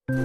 Hey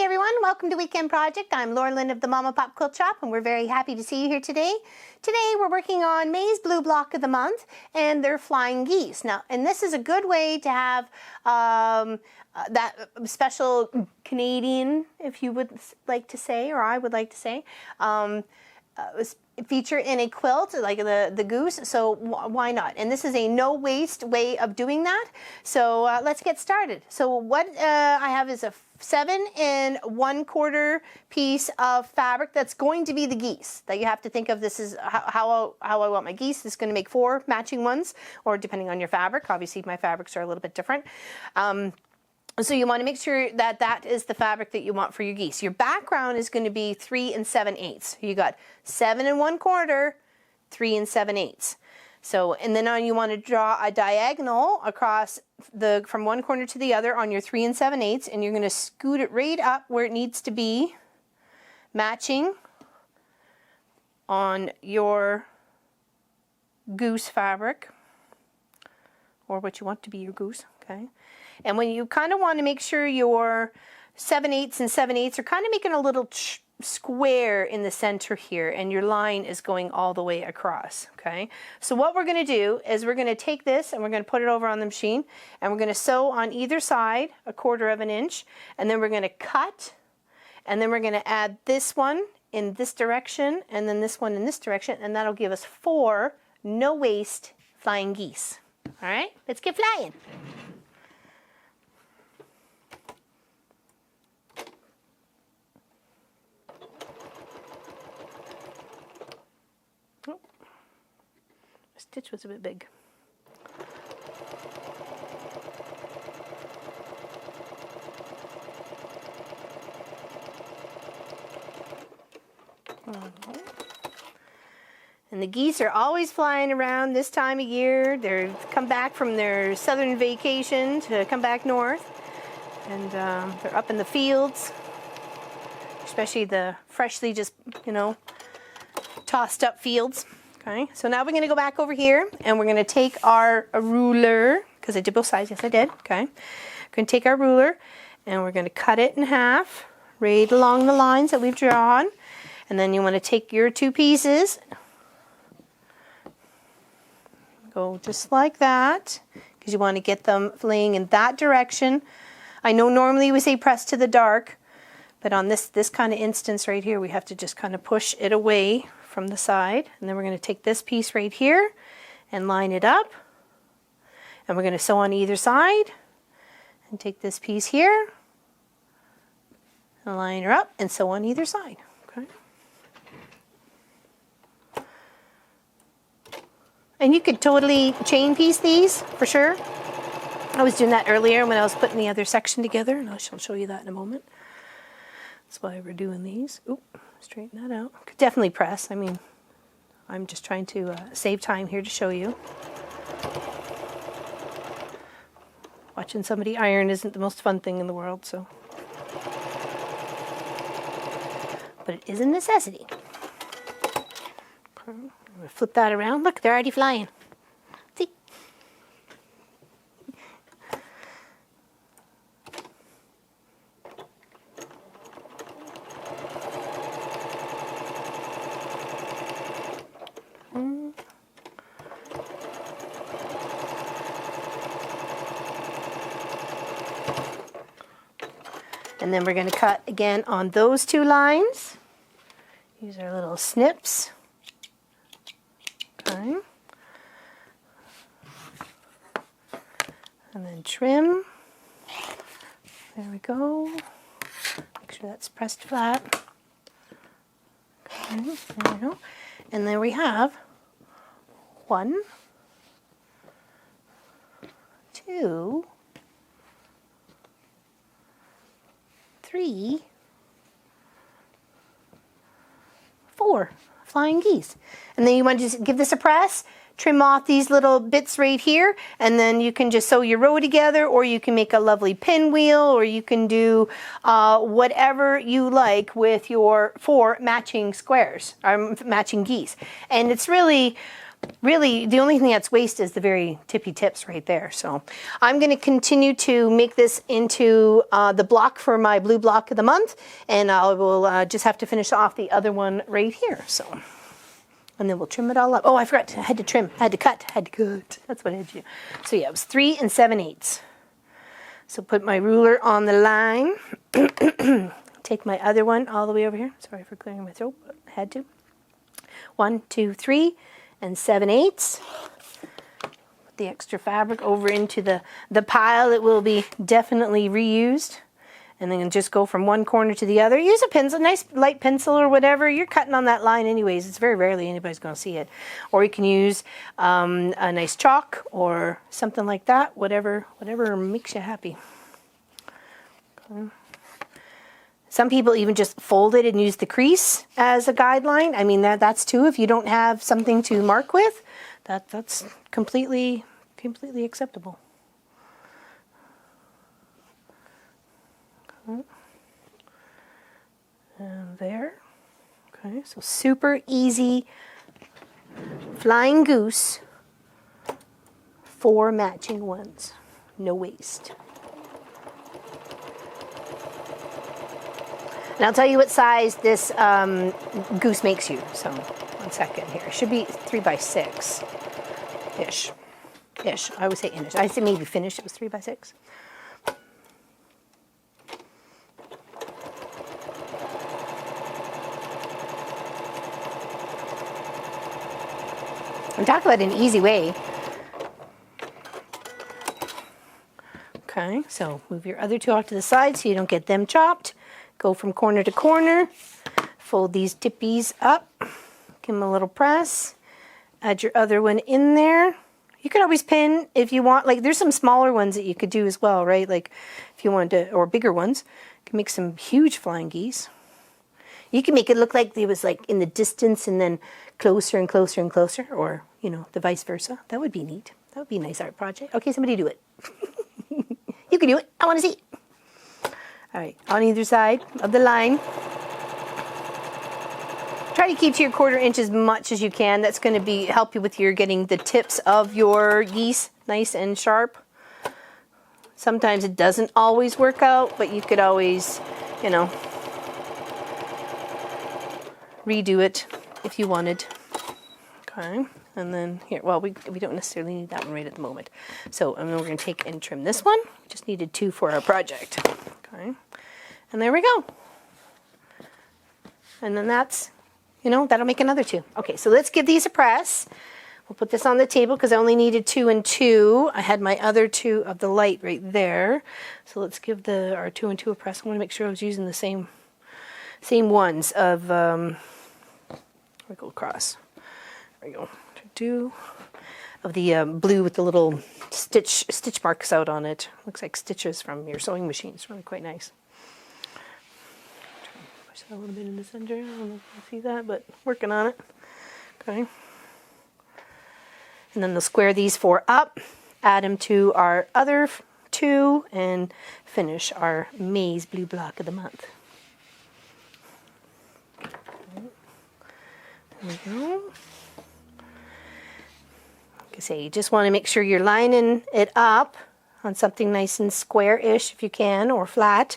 everyone, welcome to Weekend Project. I'm Laura Lynn of the Mama Pop Quilt Shop, and we're very happy to see you here today. Today we're working on May's Blue Block of the Month, and they're flying geese. Now, and this is a good way to have that special Canadian, if you would like to say, or I would like to say, feature in a quilt like the Goose, so why not? And this is a no waste way of doing that. So let's get started. So what I have is a 7 1/4 piece of fabric that's going to be the geese. That you have to think of this is how I want my geese. This is going to make 4 matching ones, or depending on your fabric. Obviously my fabrics are a little bit different. So you want to make sure that that is the fabric that you want for your geese. Your background is going to be 3 7/8. You got 7 1/4, 3 7/8. So, and then you want to draw a diagonal across from one corner to the other on your 3 7/8, and you're going to scoot it right up where it needs to be, matching on your goose fabric, or what you want to be your goose, okay? And when you kind of want to make sure your 7/8 and 7/8 are kind of making a little square in the center here, and your line is going all the way across, okay? So what we're going to do is we're going to take this and we're going to put it over on the machine, and we're going to sew on either side 1/4 inch, and then we're going to cut, and then we're going to add this one in this direction, and then this one in this direction, and that'll give us 4 no waste flying geese. All right, let's get flying. Stitch was a bit big. And the geese are always flying around this time of year. They're come back from their southern vacation to come back north, and they're up in the fields, especially the freshly just, tossed up fields. Okay, so now we're going to go back over here, and we're going to take our ruler, because I did both sides, yes I did, okay. We're going to take our ruler, and we're going to cut it in half, right along the lines that we've drawn, and then you want to take your 2 pieces, go just like that, because you want to get them laying in that direction. I know normally we say press to the dark, but on this kind of instance right here, we have to just kind of push it away from the side, and then we're going to take this piece right here and line it up, and we're going to sew on either side, and take this piece here and line her up and sew on either side. Okay. And you could totally chain piece these for sure. I was doing that earlier when I was putting the other section together, and I shall show you that in a moment. That's why we're doing these. Oop. Straighten that out. Could definitely press. I mean, I'm just trying to save time here to show you. Watching somebody iron isn't the most fun thing in the world, so. But it is a necessity. Okay. I'm going to flip that around. Look, they're already flying. See? And then we're going to cut again on those 2 lines. Use our little snips. Okay. And then trim. There we go. Make sure that's pressed flat. Okay, there we go. And there we have 1, 2, 3, 4 flying geese. And then you want to just give this a press, trim off these little bits right here, and then you can just sew your row together, or you can make a lovely pinwheel, or you can do whatever you like with your 4 matching squares, or matching geese. And it's really the only thing that's waste is the very tippy tips right there. So I'm going to continue to make this into the block for my blue block of the month, and I will just have to finish off the other one right here. So, and then we'll trim it all up. Oh, I forgot, I had to trim, I had to cut. That's what I had to do. So yeah, it was 3 7/8. So put my ruler on the line. Take my other one all the way over here. Sorry for clearing my throat, but I had to. 1, 2, 3 7/8. Put the extra fabric over into the pile. It will be definitely reused. And then just go from one corner to the other. Use a pencil, a nice light pencil or whatever. You're cutting on that line anyways. It's very rarely anybody's going to see it. Or you can use a nice chalk or something like that. Whatever makes you happy. Okay. Some people even just fold it and use the crease as a guideline. I mean, that's too. If you don't have something to mark with, that's completely acceptable. Okay. And there. Okay, so super easy flying goose, 4 matching ones, no waste. And I'll tell you what size this goose makes you. So, 1 second here. It should be 3 by 6 ish. I would say ish. I say maybe finished. It was 3 by 6. I'm talking about an easy way. Okay, so move your other 2 off to the side so you don't get them chopped. Go from corner to corner, fold these tippies up, give them a little press, add your other one in there. You could always pin if you want, like there's some smaller ones that you could do as well, right? Like if you wanted to, or bigger ones, you can make some huge flying geese. You can make it look like it was like in the distance and then closer and closer and closer, or, you know, the vice versa. That would be neat. That would be a nice art project. Okay, somebody do it. You can do it. I want to see. All right, on either side of the line. Try to keep to your 1/4 inch as much as you can. That's going to help you with your getting the tips of your geese nice and sharp. Sometimes it doesn't always work out, but you could always, you know, redo it if you wanted. Okay, and then here, well, we don't necessarily need that one right at the moment. So, and then we're going to take and trim this one. We just needed 2 for our project. Okay, and there we go. And then that's, you know, that'll make another 2. Okay, so let's give these a press. We'll put this on the table because I only needed 2 and 2. I had my other 2 of the light right there. So let's give our 2 and 2 a press. I want to make sure I was using the same ones of, we go across. There we go. 2 of the blue with the little stitch marks out on it. Looks like stitches from your sewing machine. It's really quite nice. Push that a little bit in the center. I don't know if you can see that, but working on it. Okay. And then they'll square these 4 up, add them to our other 2, and finish our maize blue block of the month. There we go. Like I say, you just want to make sure you're lining it up on something nice and square-ish if you can, or flat.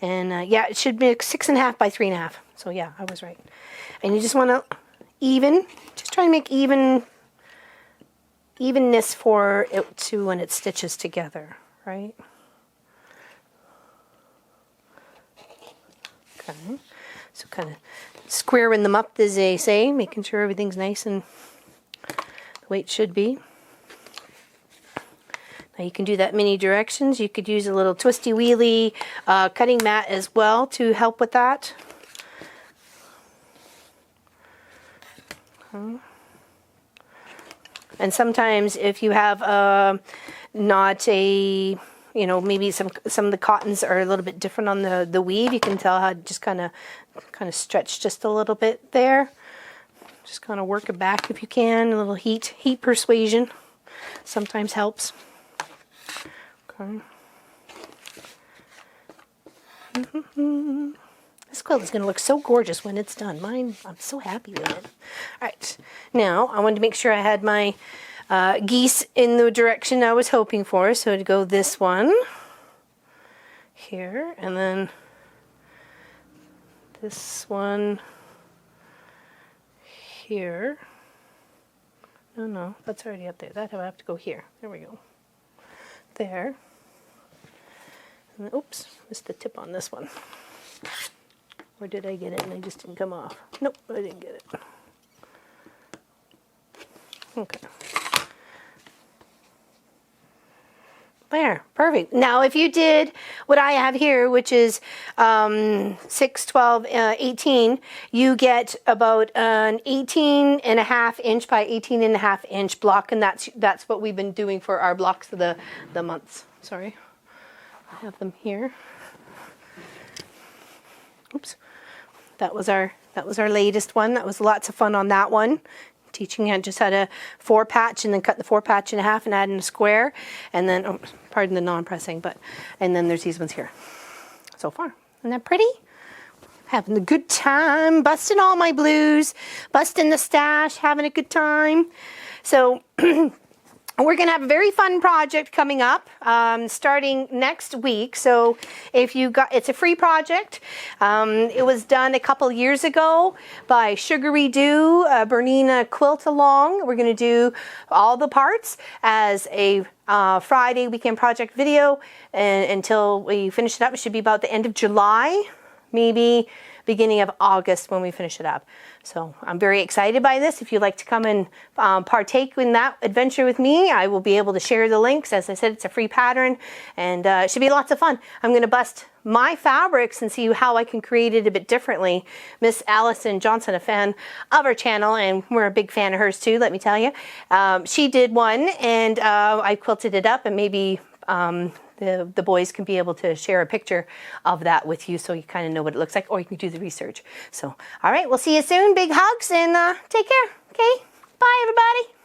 And yeah, it should be 6.5 by 3.5. So yeah, I was right. And you just want to just try and make evenness for it to when it stitches together, right? Okay, so kind of squaring them up, as they say, making sure everything's nice and the way it should be. Now you can do that many directions. You could use a little twisty wheelie cutting mat as well to help with that. Okay. And sometimes if you have not a, you know, maybe some of the cottons are a little bit different on the weave, you can tell how it just kind of stretch just a little bit there. Just kind of work it back if you can. A little heat persuasion sometimes helps. Okay. This quilt is going to look so gorgeous when it's done. Mine, I'm so happy with it. All right, now I wanted to make sure I had my geese in the direction I was hoping for. So to go this one here, and then this one here. No, that's already up there. That I have to go here. There we go. There. And then, oops, missed the tip on this one. Or did I get it and I just didn't come off? Nope, I didn't get it. Okay. There, perfect. Now if you did what I have here, which is 6, 12, 18, you get about an 18.5 inch by 18.5 inch block, and that's what we've been doing for our blocks of the months. Sorry, I have them here. Oops, that was our latest one. That was lots of fun on that one. Teaching I just had a 4 patch and then cut the 4 patch in half and add in a square, and then pardon the non-pressing, and then there's these ones here. So far, isn't that pretty? Having a good time, busting all my blues, busting the stash, having a good time. So we're going to have a very fun project coming up starting next week. So if you got, it's a free project. It was done a couple years ago by Sugary Dew, Bernina Quilt Along. We're going to do all the parts as a Friday weekend project video, and until we finish it up. It should be about the end of July, maybe beginning of August when we finish it up. So I'm very excited by this. If you'd like to come and partake in that adventure with me, I will be able to share the links. As I said, it's a free pattern, and it should be lots of fun. I'm going to bust my fabrics and see how I can create it a bit differently. Miss Allison Johnson, a fan of our channel, and we're a big fan of hers too, let me tell you. She did one, and I quilted it up, and maybe the boys can be able to share a picture of that with you so you kind of know what it looks like, or you can do the research. So, all right, we'll see you soon. Big hugs, and take care. Okay, bye everybody.